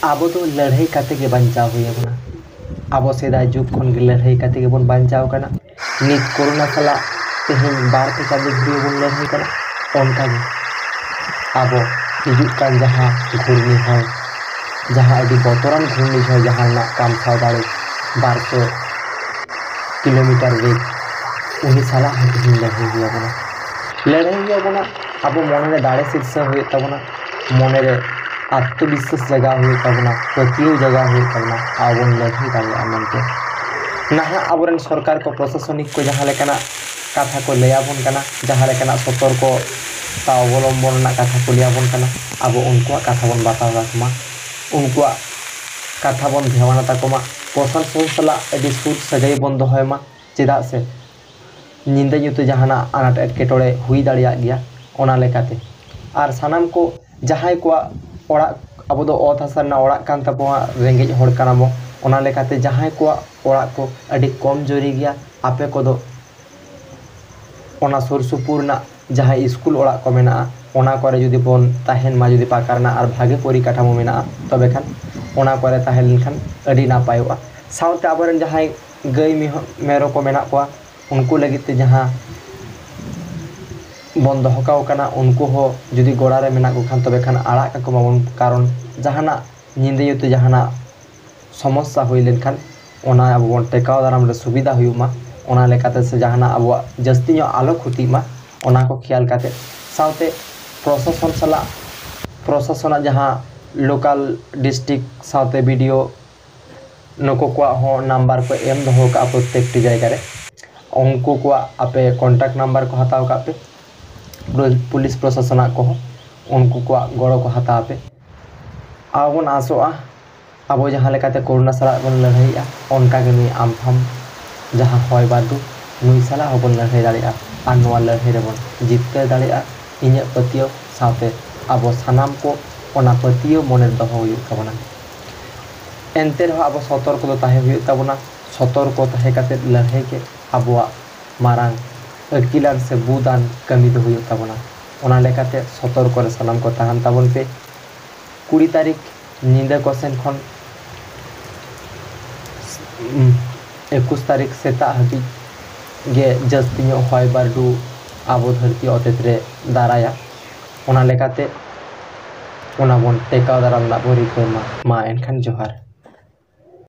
आबो तो लड़ाई काते के बचाव हुई बना आबो सेदाय जुग खन के लड़ाई काते के बन बचाव कना नित कोरोना साला तेहेन बार पे चांदो धुरियो बन लड़ाई कना उनका गे आबो हिजुक कान जहां घूर्णी होय जहां अडी बतरान घूर्णी होय जहां ना काम साव दाड़े 1200 किलोमीटर वेग उनी साला तेहेन लड़ाई हुई बना आबो मन रे दाड़े शीर्ष हुई तबना मन रे आत्मविश्वास जगह हुई तबना पतियो जगह हुई तबना आबो लड़ाई दाड़े मनते नहा आबोरन सरकार को प्रशासनिक को जहां लेकना कथा को लयाबन कना जहां लेकना सतर्क अवलम्बन ना कथा को लयाबन कना आबो उनको कथा बन बताव राखमा उनको कथा बन भेवाना ताकोमा प्रशासन सला अडी सुद सगाई बन दोहयमा चेदा से निंदा युत जहाना आनाट एटकेटोड़े हुई दाड़िया गया ओना लेकाते आर सानाम को जहाय को ओड़ा अब दो ओत हासा ओड़ा कान ताबोआ रेंगेज होड़ कानाबो ओना लेकाते जहाय को ओड़ा को अडी कम जोरी गया आपे को दो ओना सुर सुपुर ना जहां स्कूल ओड़ा को मेना ओना करे जुदी बोन ताहेन मा जुदी पाकारना आर भागे परिकाठामो मेना तबे खान ओना करे ताहेन लेखान अडी नापायोआ साउते आबरन जहाय गई मेरो को मेना को उनको लगिते जहां बन दोहकाव कना उनको हो जुदी गोड़ा रे मेना को खान तबे खान आड़ा का माबन कारण जहाना निंदेयुते जहाना समस्या हुई लेन खान ओना अब बन टेकाव दाराम रे सुविधा हुयुमा ओना लेकाते से जहाना अब जस्ती नो आलो खुती मा ओना को ख्याल काते साउते प्रशासन सला प्रशासन जहां लोकल डिस्ट्रिक्ट साउते वीडियो नको को हो नंबर को एम दोहो का प्रत्येक टी जायगा रे उनको को आपे कॉन्टैक्ट नंबर को हताव का पे पुलिस प्रशासन को उनको को गड़ो को हताव पे आबन आसोआ अब जहां लेकाते कोरोना साला बन लड़ाईया उनका के नुई आमफाम जहां होय बादु नुई साला हबन लड़ाई दाड़िया आर नोआ लड़ाई रे बन जितते दाड़िया इnya पतियो साथे अब सानाम को ओना पतियो मने दोहो हुई तबना एनते रहो अब सतर्क दो ताहे हुई तबना सतर्क ताहे काते लड़ाई के आबुआ मारांग अकिलान से बुदान कमी दो हुई तबना ओना लेकाते सतर्क रे सानाम को ताहान ताबन पे 20 तारीख निंदा को सेन खन 21 तारीख सेता हबी गे जस्ती हय बारडू आबो धरती अतेत रे दाराया ओना लेकाते ओना बन टेकाव दाराम ना बोरी को मा एनखान जोहार।